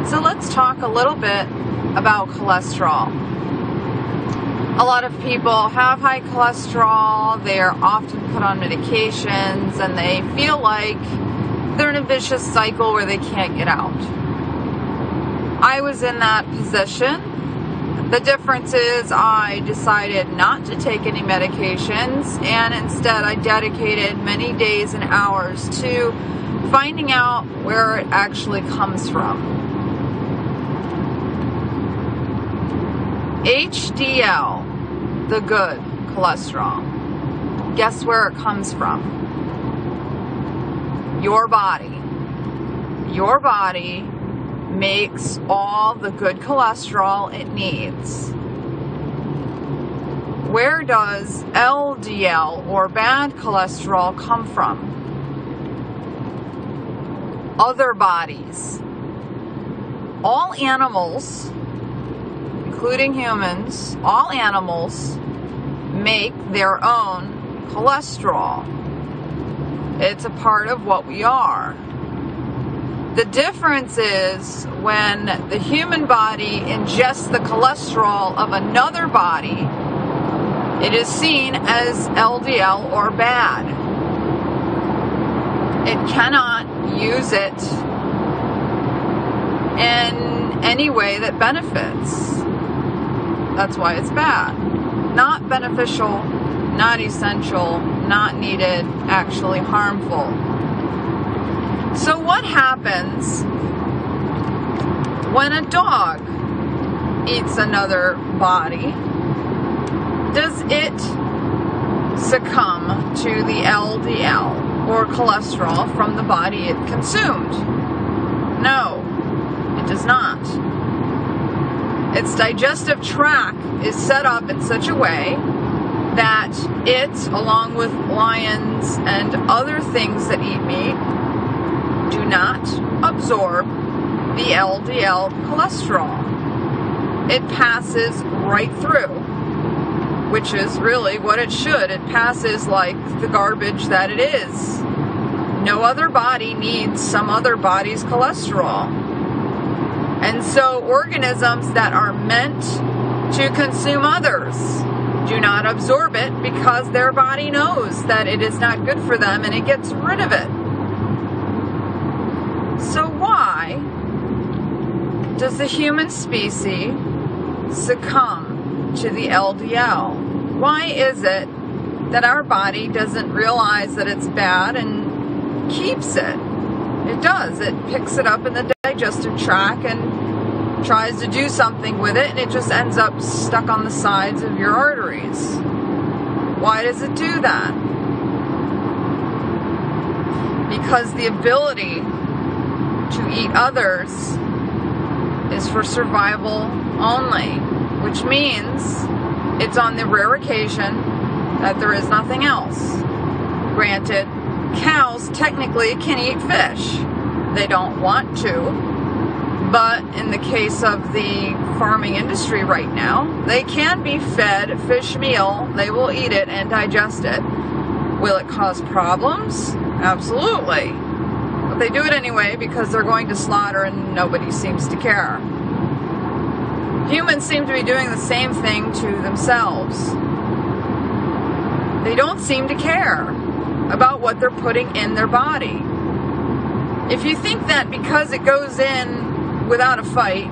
So let's talk a little bit about cholesterol. A lot of people have high cholesterol, they're often put on medications, and they feel like they're in a vicious cycle where they can't get out. I was in that position. The difference is I decided not to take any medications, and instead I dedicated many days and hours to finding out where it actually comes from. HDL, the good cholesterol. Guess where it comes from? Your body. Your body makes all the good cholesterol it needs. Where does LDL, or bad cholesterol, come from? Other bodies. All animals, including humans, all animals make their own cholesterol. It's a part of what we are. The difference is when the human body ingests the cholesterol of another body, it is seen as LDL or bad. It cannot use it in any way that benefits. That's why it's bad. Not beneficial, not essential, not needed, actually harmful. So what happens when a dog eats another body? Does it succumb to the LDL or cholesterol from the body it consumed? No, it does not. Its digestive tract is set up in such a way that it, along with lions and other things that eat meat, do not absorb the LDL cholesterol. It passes right through, which is really what it should. It passes like the garbage that it is. No other body needs some other body's cholesterol. And so organisms that are meant to consume others do not absorb it because their body knows that it is not good for them and it gets rid of it. So why does the human species succumb to the LDL? Why is it that our body doesn't realize that it's bad and keeps it? It does. It picks it up in the digestive tract and tries to do something with it, and it just ends up stuck on the sides of your arteries. Why does it do that? Because the ability to eat others is for survival only, which means it's on the rare occasion that there is nothing else. Granted, cows technically can eat fish. They don't want to, but in the case of the farming industry right now, they can be fed fish meal. They will eat it and digest it. Will it cause problems? Absolutely. But they do it anyway because they're going to slaughter and nobody seems to care. Humans seem to be doing the same thing to themselves. They don't seem to care about what they're putting in their body. If you think that because it goes in without a fight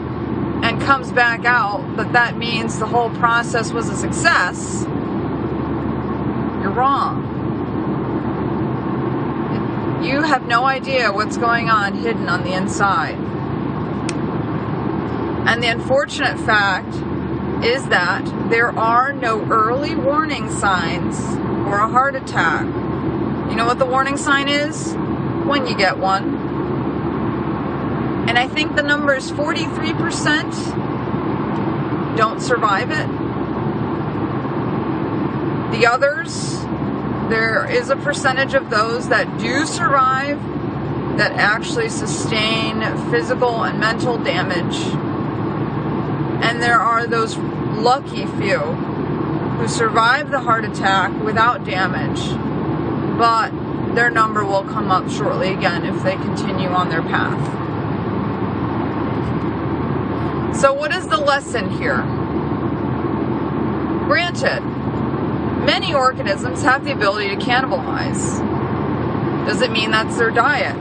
and comes back out, that means the whole process was a success, you're wrong. You have no idea what's going on hidden on the inside. And the unfortunate fact is that there are no early warning signs for a heart attack. You know what the warning sign is? When you get one. And I think the number is 43% don't survive it. The others, there is a percentage of those that do survive that actually sustain physical and mental damage. And there are those lucky few who survive the heart attack without damage, but their number will come up shortly again if they continue on their path. So what is the lesson here? Granted, many organisms have the ability to cannibalize. Does it mean that's their diet?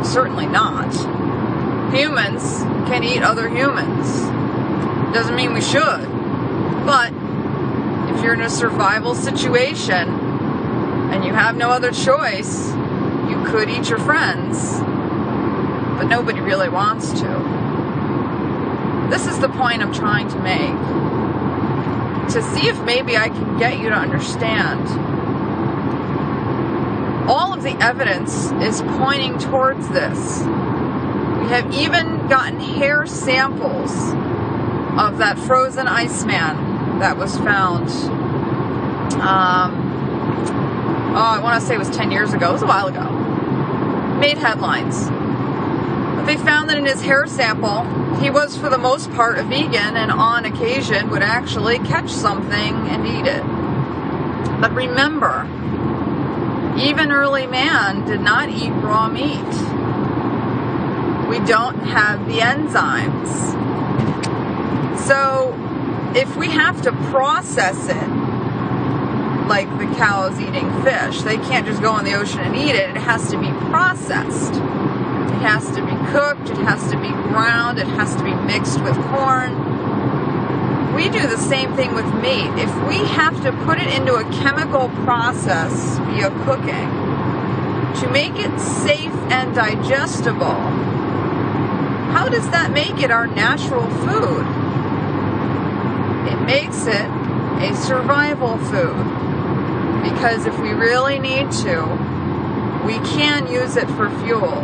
Certainly not. Humans can eat other humans. Doesn't mean we should. But if you're in a survival situation and you have no other choice, you could eat your friends, but nobody really wants to. This is the point I'm trying to make, to see if maybe I can get you to understand. All of the evidence is pointing towards this. We have even gotten hair samples of that frozen Iceman that was found, I want to say it was 10 years ago. It was a while ago. Made headlines. But they found that in his hair sample, he was for the most part a vegan and on occasion would actually catch something and eat it. But remember, even early man did not eat raw meat. We don't have the enzymes. So if we have to process it, like the cows eating fish, they can't just go in the ocean and eat it. It has to be processed. It has to be cooked. It has to be ground. It has to be mixed with corn. We do the same thing with meat. If we have to put it into a chemical process via cooking to make it safe and digestible, how does that make it our natural food? It makes it a survival food. Because if we really need to, we can use it for fuel.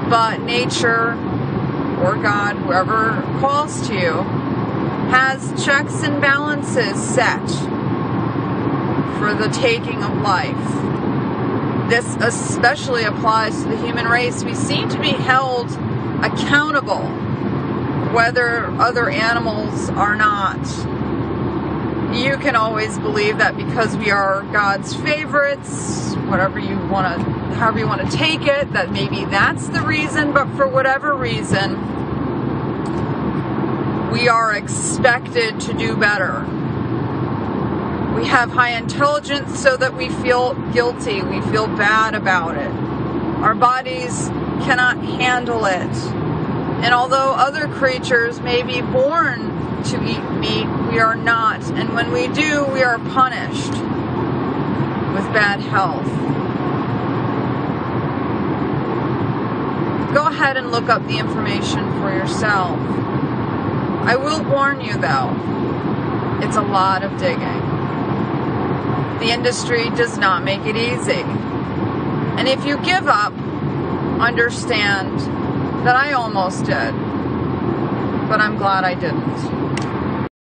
But nature, or God, whoever calls to you, has checks and balances set for the taking of life. This especially applies to the human race. We seem to be held accountable, whether other animals are not. You can always believe that because we are God's favorites, however you want to take it, that maybe that's the reason, but for whatever reason, we are expected to do better. We have high intelligence so that we feel guilty, we feel bad about it. Our bodies cannot handle it. And although other creatures may be born to eat meat, we are not. And when we do, we are punished with bad health. Go ahead and look up the information for yourself. I will warn you though, it's a lot of digging. The industry does not make it easy. And if you give up, understand that I almost did. But I'm glad I didn't.